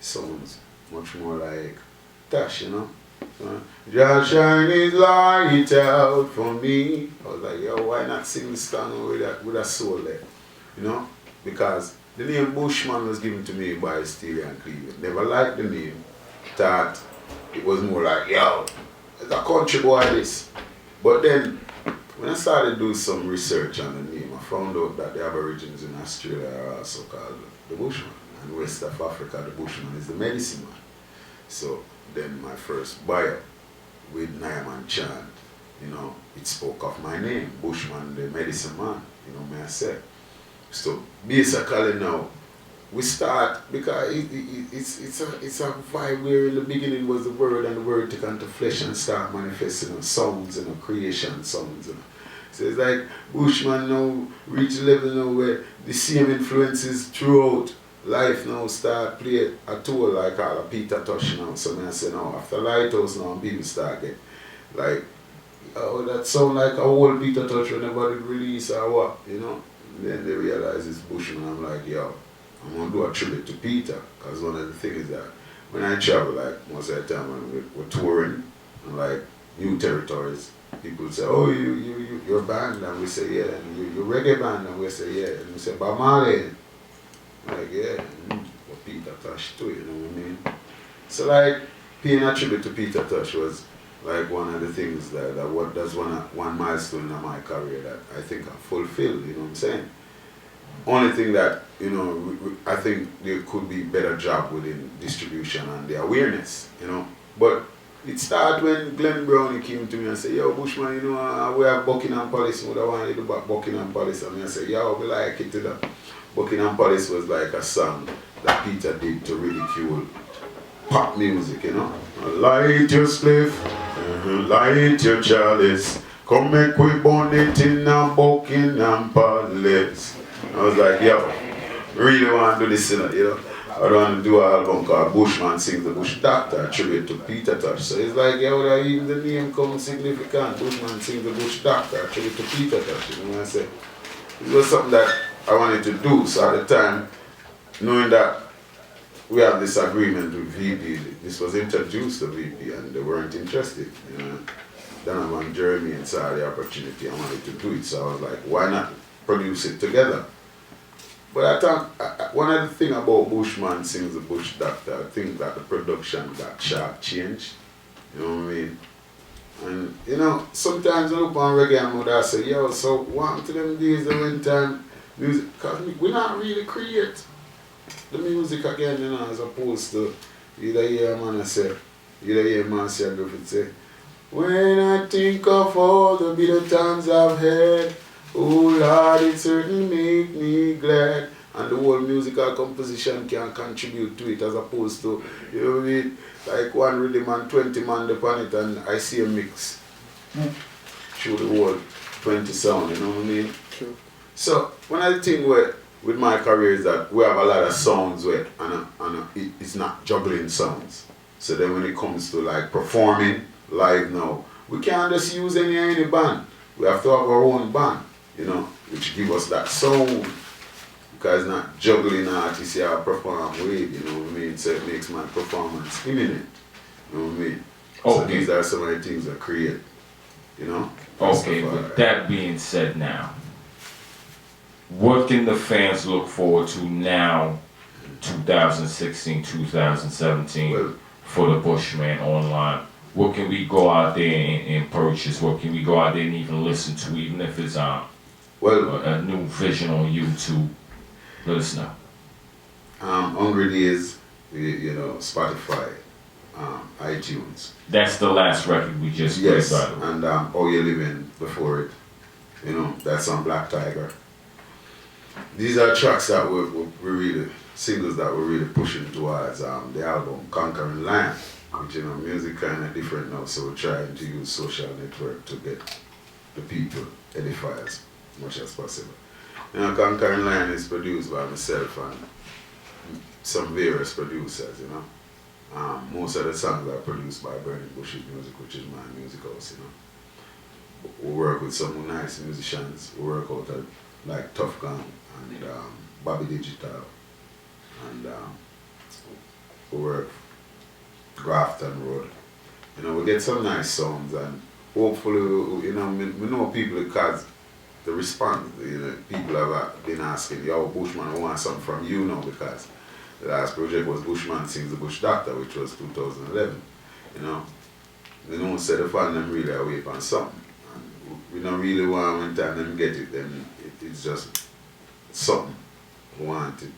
sounds much more like Tosh, you know. Just shine his light out for me. I was like, yo, why not sing the song with a soul there? You know? Because the name Bushman was given to me by Steely and Cleveland. Never liked the name. Thought it was more like, yo, it's a country boy this. But then, when I started doing some research on the name, I found out that the Aborigines in Australia are also called the Bushman. And West of Africa, the Bushman is the medicine man. So then my first bio with Nyaman Chant, you know, it spoke of my name, Bushman, the medicine man, you know, may I say. So basically now, we start, because it's a vibe where in the beginning was the word, and the word took onto flesh and start manifesting sounds, you know, creation sounds, you know. So it's like Bushman now reach a level now where the same influences throughout life now start play a tool like all a Peter Tosh now. So I say now after Lighthouse now people start get like, oh, that sound like a whole Peter Tosh whenever they release or what, you know. And then they realize it's Bushman. I'm like, yo, I'm gonna do a tribute to Peter, because one of the things is that when I travel, like most of the time when we're touring and like new territories, people say, oh, you're a band, and we say, yeah, and you're a reggae band, and we say, yeah, and we say, Bob Marley. Like, yeah, but Peter Tosh too, you know what I mean? So like, paying a tribute to Peter Tosh was like one of the things that's one milestone in my career that I think I fulfilled, you know what I'm saying? Only thing that, you know, I think there could be better job within distribution and the awareness, you know. But it started when Glenn Brownie came to me and said, yo, Bushman, you know, we have Buckingham Palace, what I want to do about Buckingham Palace. And I said, yo, we like it to that. Buckingham Palace was like a song that Peter did to ridicule pop music, you know. Light your spliff, light your chalice, come make we burn it in a Buckingham Palace. I was like, yo, really want to do this, you know. I don't want to do an album called Bushman Sings the Bush Doctor, a tribute to Peter Tosh. So it's like, yo, that even the name comes significant. Bushman Sings the Bush Doctor, a tribute to Peter Tosh, you know what I say? It was something that I wanted to do. So at the time, knowing that we have this agreement with VP, this was introduced to VP and they weren't interested, you know. Then I went Jeremy and saw the opportunity, I wanted to do it. So I was like, why not produce it together? But I thought, one of the things about Bushman Sings the Bush Doctor, I think that the production got sharp changed, you know what I mean? And, you know, sometimes I look on reggae and I say, yo, so what to them days the when time music, because we not really create the music again, you know, as opposed to, either hear a man say, either hear a man say, a Griffith say, when I think of all the bitter times I've had, oh Lord, it certainly make me glad. And the whole musical composition can contribute to it as opposed to, you know what I mean, like one rhythm and 20 man upon it and I see a mix through the whole 20 sound, you know what I mean? True. So one of the things with my career is that we have a lot of sounds where it's not juggling sounds. So then when it comes to like performing live now, we can't just use any band. We have to have our own band, you know, which give us that sound. Because it's not juggling artists here perform with, you know what I mean? So it makes my performance imminent, you know what I mean? Okay. So these are some of the things I create, you know? Okay, with that being said now, what can the fans look forward to now, 2016, 2017, well, for the Bushman online? What can we go out there and purchase? What can we go out there and even listen to, even if it's a new vision on YouTube? Let us know. Hungry Days, you know, Spotify, iTunes. That's the last record we just Yes, played, by the way. and How You Living before it, you know, that's on Black Tiger. These are tracks that we're really, singles that we're really pushing towards the album Conquering Lion, which, you know, music kind of different now, so we're trying to use social network to get the people edified as much as possible. You know, Conquering Lion is produced by myself and some various producers, you know. Most of the songs are produced by Burning Bushes Music, which is my music house, you know. We work with some nice musicians. We work out at like Tough Gun and Bobby Digital. And we work Grafton Road. You know, we get some nice songs, and hopefully, you know, we know people because the response, you know, people have been asking, yo, Bushman, I want something from you now, because the last project was Bushman Sings the Bush Doctor, which was 2011. You know, they don't say the fan them really away from something. And we don't really want when time them get it, then it's just something. We want it.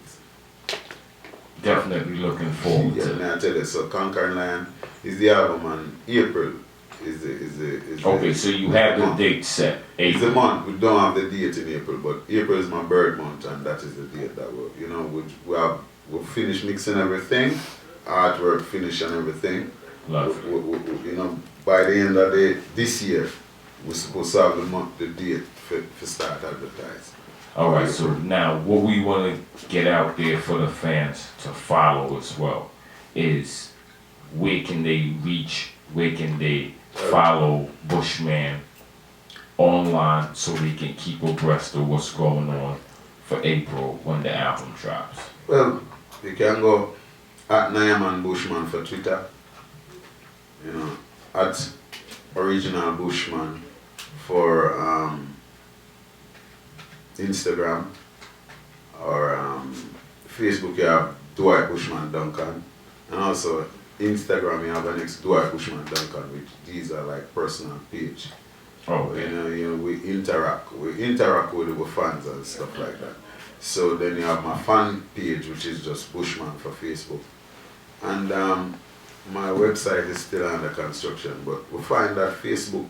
Definitely looking forward to it. Yeah, I tell you, so Conquering Lion is the album, and April is Okay, so you have the date set. It's the month. We don't have the date in April, but April is my birth month, and that is the date that we'll finish mixing everything, artwork finish and everything. You know, by the end of this year, we're supposed to have the date for start advertising. Alright, so now what we want to get out there for the fans to follow as well is where can they reach, where can they follow Bushman online so they can keep abreast of what's going on for April when the album drops. Well, you can go at Nyaman Bushman for Twitter, you know, at Original Bushman for Instagram, or Facebook you have Dwight Bushman Duncan, and also Instagram you have an ex Dwight Bushman Duncan, which these are like personal page. Oh, You know, we interact with the fans and stuff like that. So then you have my fan page, which is just Bushman for Facebook, and my website is still under construction, but we find that Facebook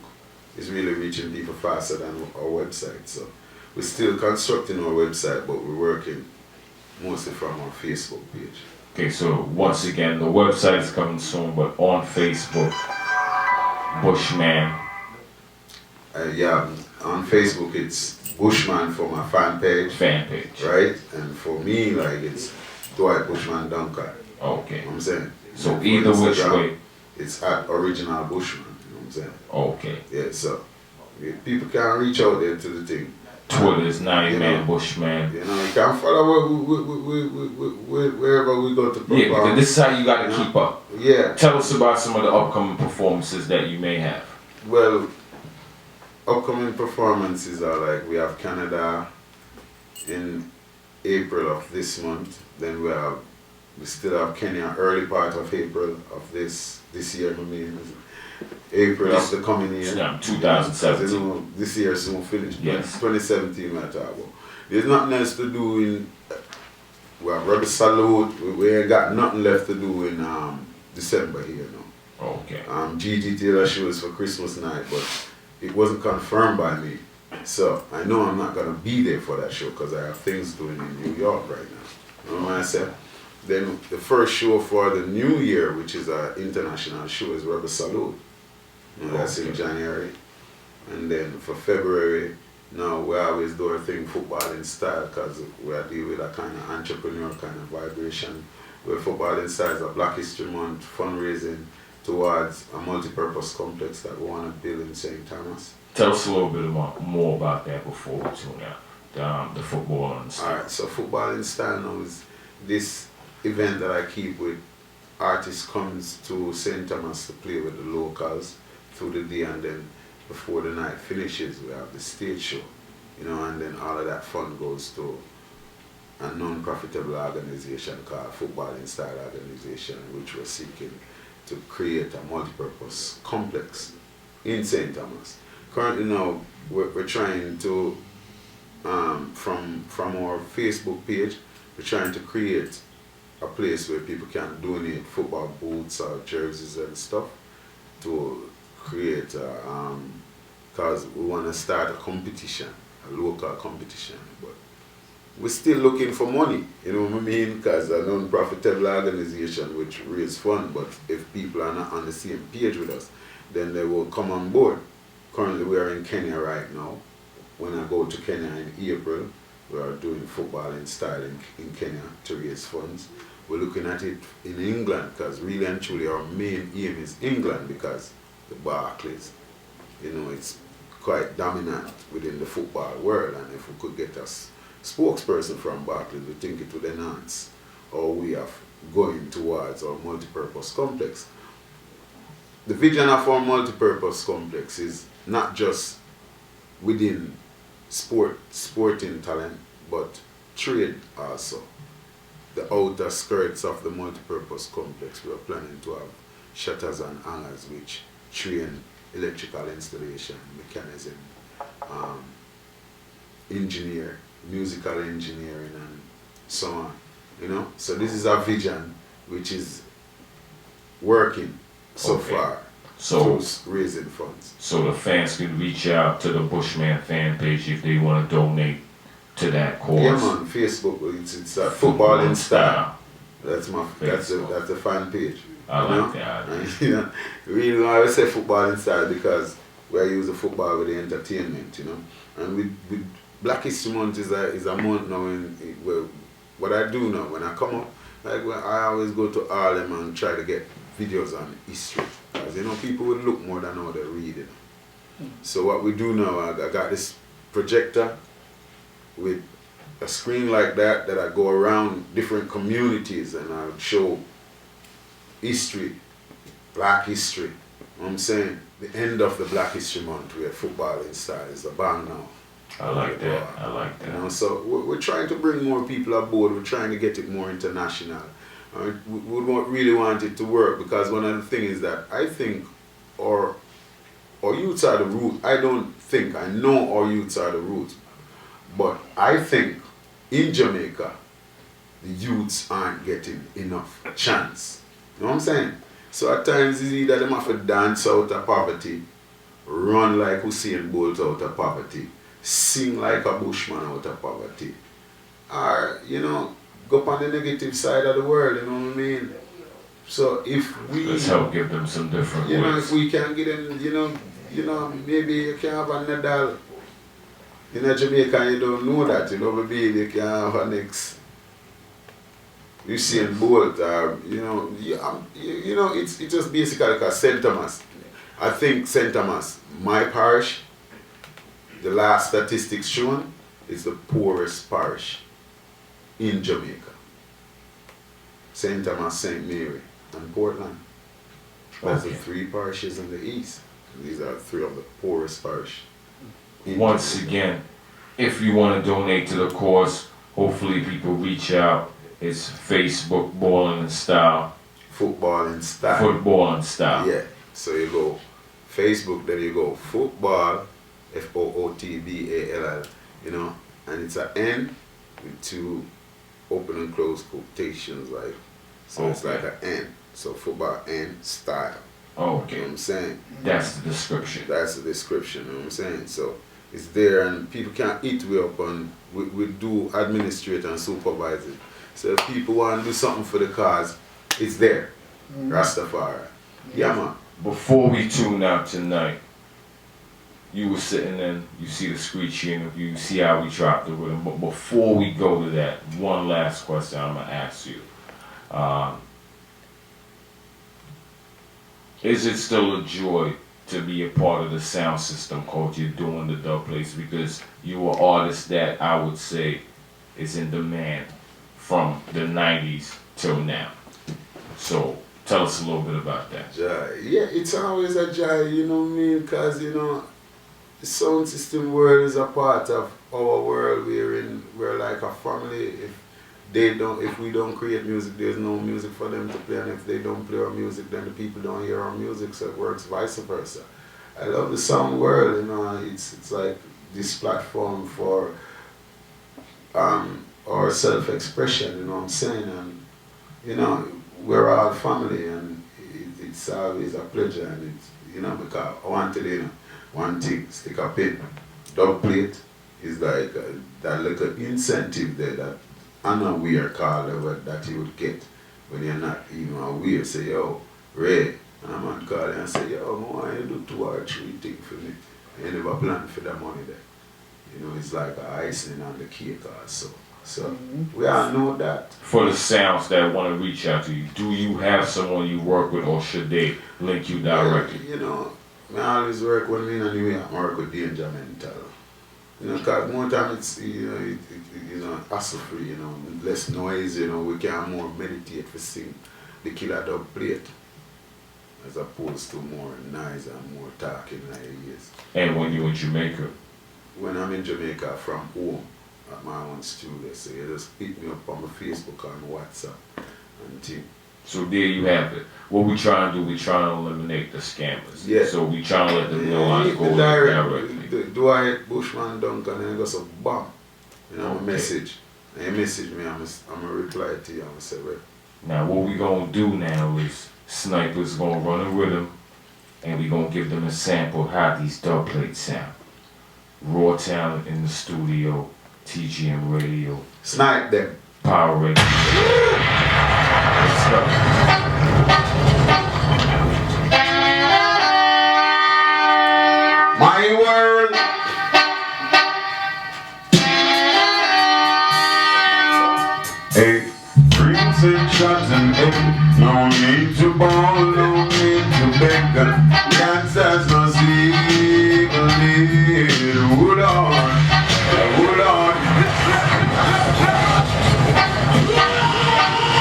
is really reaching people faster than our website. So we're still constructing our website, but we're working mostly from our Facebook page. Okay, so once again, the website is coming soon, but on Facebook, Bushman. Yeah, on Facebook it's Bushman for my fan page. Right? And for me, like, it's Dwight Bushman Duncan. Okay. You know what I'm saying? So either which way. It's at Original Bushman. You know what I'm saying? Okay. Yeah, so people can reach out there to the thing. Twitter is 90man Bushman. You know, you can follow wherever we go to perform. Yeah, because this is how you got to keep up. Yeah. Tell us about some of the upcoming performances that you may have. Well, upcoming performances are like, we have Canada in April of this month. Then we still have Kenya early part of April of this year. I mean, April of the coming year. 2017. You know, this year soon finished. Yes. 2017 we're talking about. There's nothing else to do in. We have Rebel Salute. We ain't got nothing left to do in December here now. Okay. GT Taylor show is for Christmas night, but it wasn't confirmed by me. So I know I'm not gonna be there for that show because I have things doing in New York right now. You know what I said? Then the first show for the new year, which is an international show, is Rebel Salute. You know, that's in January. And then for February, now we always do our thing football in style, because we are dealing with a kind of entrepreneur kind of vibration, where football in style is a Black History Month fundraising towards a multi-purpose complex that we want to build in St. Thomas. Tell us a little bit more about that before we tune out. The football and stuff. Alright, so football in style now is this event that I keep with artists comes to St. Thomas to play with the locals through the day, and then before the night finishes we have the stage show, you know, and then all of that fun goes to a non-profitable organization called Football in Style Organization, which we're seeking to create a multi-purpose complex in St. Thomas. Currently now we're trying to, from our Facebook page, we're trying to create a place where people can donate football boots or jerseys and stuff to create, because we want to start a competition, a local competition, but we're still looking for money, you know what I mean, because a non-profitable organization which raise funds, but if people are not on the same page with us, then they will come on board. Currently we are in Kenya right now. When I go to Kenya in April, we are doing football in style in Kenya to raise funds. We're looking at it in England, because really and truly our main aim is England, because the Barclays, you know, it's quite dominant within the football world, and if we could get a spokesperson from Barclays, we think it would enhance our way of going towards our multi-purpose complex. the vision of our multipurpose complex is not just within sporting talent, but trade also. The outer skirts of the multipurpose complex, we are planning to have shutters and hangers which train electrical installation, mechanism, musical engineering and so on. You know? So this is a vision which is working so far. So raising funds. So the fans can reach out to the Bushman fan page if they want to donate to that cause. Yeah man, Facebook, it's a football in style. That's the fan page. I like that. And, you know, really I always say football in style because we use the football with the entertainment, you know. And with Black History Month is a month now what I do now when I come up, like I always go to Harlem and try to get videos on history. Because you know people would look more than how they read it. So what we do now, I got this projector with a screen like that I go around different communities and I show history, black history. You know what I'm saying? The end of the Black History Month where football in style is a bang now. I like that. I like that. You know, so we're trying to bring more people aboard. We're trying to get it more international. We really want it to work because one of the things is that I think our youths are the root. I know our youths are the root. But I think in Jamaica, the youths aren't getting enough chance. You know what I'm saying? So at times it's either them have to dance out of poverty, run like Usain Bolt out of poverty, sing like a Bushman out of poverty, or, you know, go on the negative side of the world, you know what I mean? So if we... Let's help give them some different ways. You know, if we can get them, you know, maybe you can have a Nadal in Jamaica and you don't know that, you know, maybe you can have a next Usain Bolt, you know, it's just basically like a St. Thomas. I think St. Thomas, my parish, the last statistics shown, is the poorest parish in Jamaica. St. Thomas, St. Mary, and Portland. That's the three parishes in the east. These are three of the poorest parishes. Once again, if you want to donate to the cause, hopefully people reach out. It's Facebook Ballin' in Style. Football in Style. Football in Style. Yeah. So you go Facebook, then you go football, FOOTBALL, you know, and it's an N with two open and closed quotations, like, so it's like an N. So football N style. Okay. You know what I'm saying? That's the description. That's the description, you know what I'm saying? So it's there and people can't eat way up and we do administrate and supervise it. So if people want to do something for the cause, it's there. Rastafari. Yeah, man. Before we tune out tonight, you were sitting in, you see the screeching interview, you see how we dropped the rhythm. But before we go to that, one last question I'm going to ask you. Is it still a joy to be a part of the sound system culture doing the dub plays? Because you are an artist that I would say is in demand from the 90s till now. So tell us a little bit about that. Joy. Yeah, it's always a joy, you know what I mean? Because, you know, the sound system world is a part of our world. We're like a family. If we don't create music, there's no music for them to play, and if they don't play our music, then the people don't hear our music, so it works vice versa. I love the sound world, you know, it's like this platform for our self-expression, you know what I'm saying, and, you know, we're all family, and it's always a pleasure, and it's, you know, because I wanted, you know, one thing, stick a pin, dub plate is like that little incentive there that unaware caller that you would get when you're not even aware. Say, yo, Ray, and a man call you and say, yo, I want you to do 2 or 3 things for me. And you never plan for the money there. You know, it's like a icing on the cake also. So we all know that. For the sounds that want to reach out to you, do you have someone you work with, or should they link you directly? Yeah, you know, I always work when me and you work with Danger Mental. You know, because more time it's, you know, hassle free, you know, less noise, you know, we can more meditate for sing the killer dub plate. as opposed to more noise and more talking like it is. And when you in Jamaica? When I'm in Jamaica from home at my own studio, so you just pick me up on my Facebook or my WhatsApp and thing. So there you have it. What we trying to do, we trying to eliminate the scammers. Yeah. So we trying to let them know how to go directly. Do I Bushman dunk and then go some bomb? You know, Okay. a message. And you message me, I'm a reply to you, I'm say, well. Now what we gonna do now is Sniper's gonna run a rhythm and we gonna give them a sample of how these dub plates sound. Raw talent in the studio, TGM Radio, Snipe them. Powerofreggae. Let's go. My world. Hey, drinks and shots and egg. No need to ball, no need to beg. Cancers no sleep, no need. Hold on, hold on.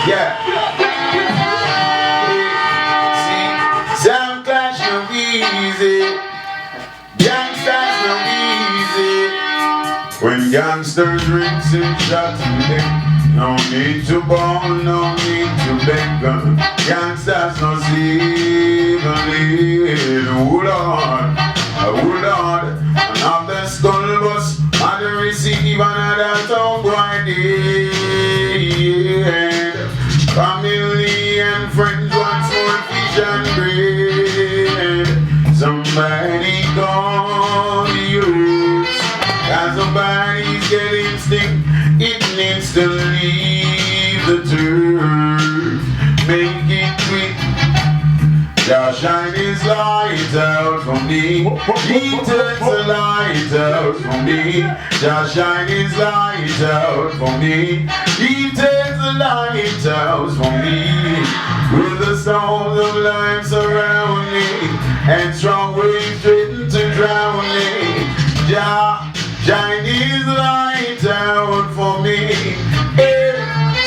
Yeah. See, some clash no easy. Gangsters no easy. When gangsters rinse and shots and egg. No need to ball, no need to beg. Gangsters no sleep, no need. Hold on, hold on. And of the skull bus, and the receive another tongue boy dead. Family and friends want more fish and bread. Somebody call the youth, cause somebody's getting sting. It needs to leave the turf. Make it quick. Just shine his light out for me. He turns the light out for me. Just shine his light out for me. He turns the light out for me. With the sound of life surround me, and strong waves threaten to drown me. Just shine his light out for me. Hey,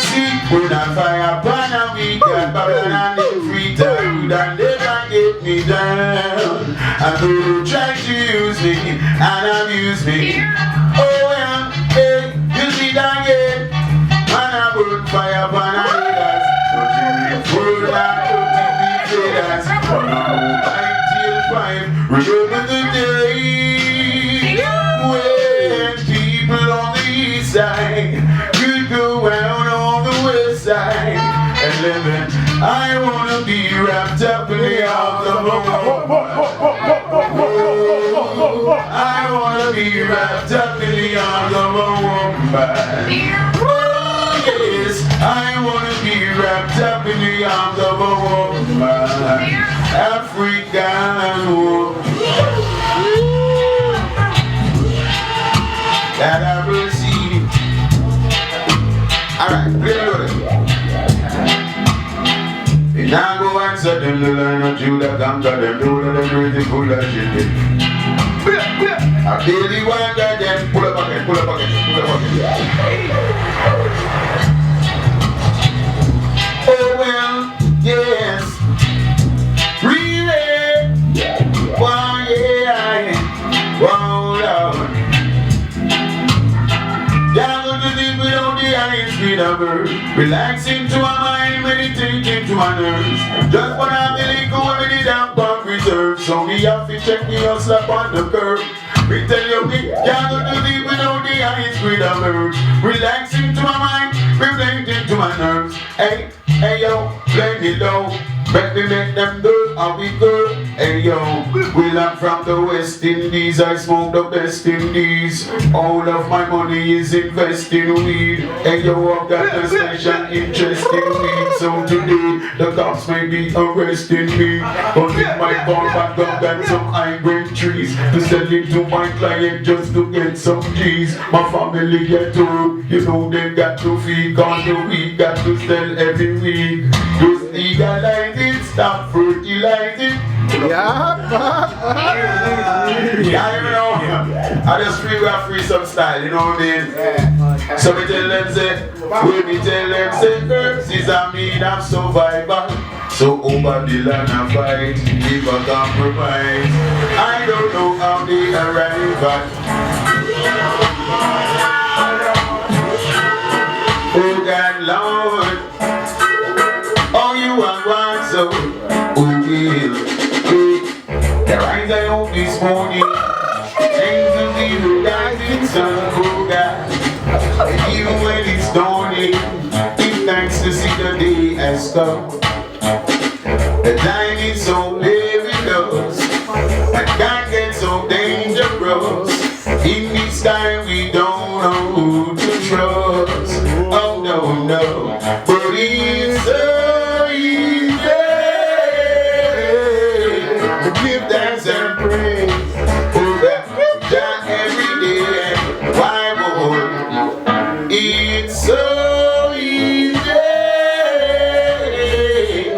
see, when I fire upon a weekend, Babylon and the free time, that never get me down. And they try to use me and abuse me. Oh well, hey, you see that again. And I burn fire upon a haters. Don't you be fooled and don't you be traders. On a mobile till 5, remember the day when people on the east side could go out on the west side and living. I wanna be wrapped up in the arms of a woman. I wanna be wrapped up in the arms of a woman. Oh yes, I wanna be wrapped up in the arms of a woman. African woman. That I will see. Alright, play it. Now go and set them the line of Judah, conquer them, do them crazy full of shit. I daily want that them, pull up again, pull up again, pull up again. Oh well, yes. Really? Wow, yeah. Wow, Lord. Down to deep without the eyes, speed of bird. Relaxing to my mind, meditating to my nerves. Just when I'm feeling cool with the damn pump reserve. So we have to check me or slap on the curb. We tell you we can't go too deep without the eyes, speed of bird. Relaxing to my mind, relating to my nerves. Hey, hey yo, play me low. Let me make them do how we go. Hey yo, well I'm from the West Indies, I smoke the best in these. All of my money is invested in weed. Hey yo, I've got a special interest in weed. So today, the cops may be arresting me. But in my car, I've got some high-grade trees to sell it to my client just to get some G's. My family get told, you know they got to feed, cause the weed got to sell every week. Just legalize it, stop fertilizing. Yeah, you know, I just free some style, you know what I mean? So we tell them say, herbs is a mean of survival. So over the land of fight, if a compromise. I don't know how they arrive at. Oh God, Lord, all you want so, oh will. The rise I hope this morning, angels in the rising sun, oh God. Even when it's dawning, give thanks to see the day has come. The time is so perilous, and God gets so dangerous. In this time we don't know who to trust. Oh no, no, but it's so easy to give thanks and praise. Oh God, every day, why would it's so easy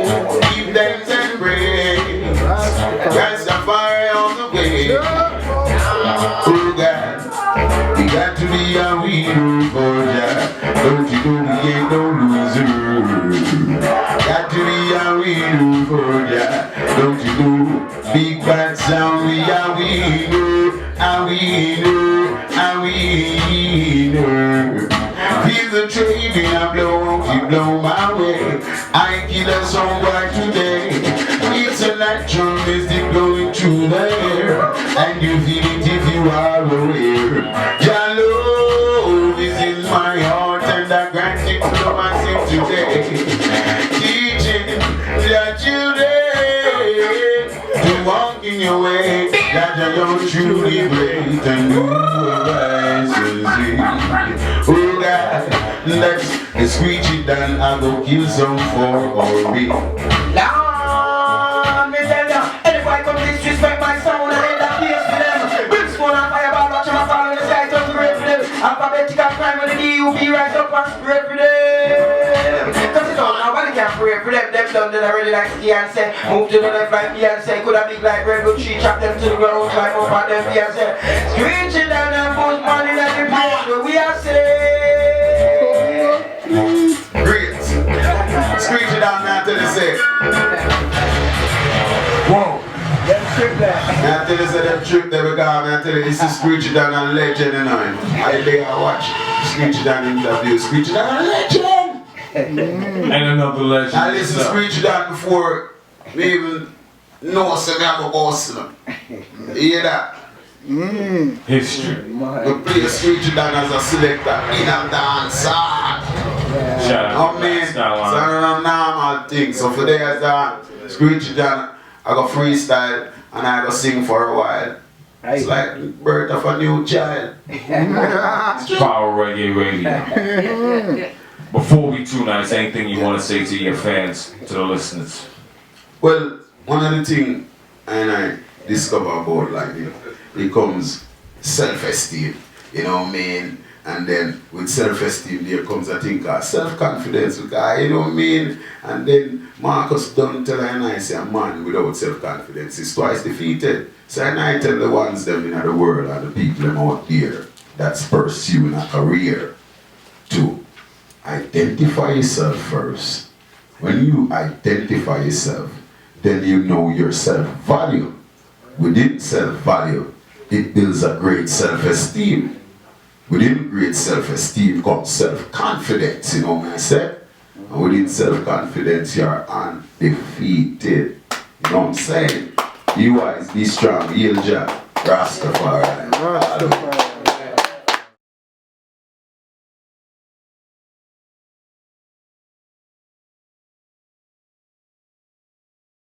to give thanks and praise. Rastafari on the way. Oh God, we got to be a winner for Jah. Don't you know we ain't no loser? Got to be a winner for Jah. Don't you know big bad sound we are winner, a winner, a winner. Feel the trade when I blow, you blow my way. I kill a song right today. It's electron mystic blowing through the air, and you feel it if you are aware. Jah love is in my heart, and I grant it to myself today. Teaching the children to walk in your way, that you're truly great and who arises thee. Oh God, let's screech it down, I go kill some for me. Lord, me tell ya, anybody come disrespect my sound and end up place for them. Brimstone and fireball, watch them fall in the sky, don't pray for them. Alphabetical crime when the DUB rise up and pray for them. Cause you know, nobody can pray for them. Them done already like Beyonce. Move to the left like Beyonce. Could have big like redwood tree, chop them to the ground, climb up on them Beyonce. Screeching down and Bushman in the place where we are safe. Great. Screech it down now till they say. Whoa. Now till they say them trip they were gone, now till they say Screech it down a legend and all. I lay and watch Screech it down interview. Screech it down a legend. And another legend. I listen to Screech it down before we even know some have a boss. You hear that? History. We play Screech it down as a selector in a dancer. Shout out. Oh man, it's not a normal thing. So for days Screech it down, I go freestyle and I go sing for a while. It's like the birth of a new child. Powerofreggae Radio. Before we tune out, is anything you want to say to your fans, to the listeners? Well, one of the things I discover about like it comes self-esteem, you know what I mean? And then with self-esteem there comes a thing called self-confidence, because you know what I mean? And then Marcus don't tell I say a man without self-confidence is twice defeated. So I tell the ones them in the world and the people them out there that's pursuing a career to identify yourself first. When you identify yourself, then you know your self-value. Within self-value, it builds a great self-esteem. Within great self-esteem comes self-confidence, you know what I said? And within self-confidence, you're undefeated. You know what I'm saying? You guys be strong, heal Jah, Rastafari.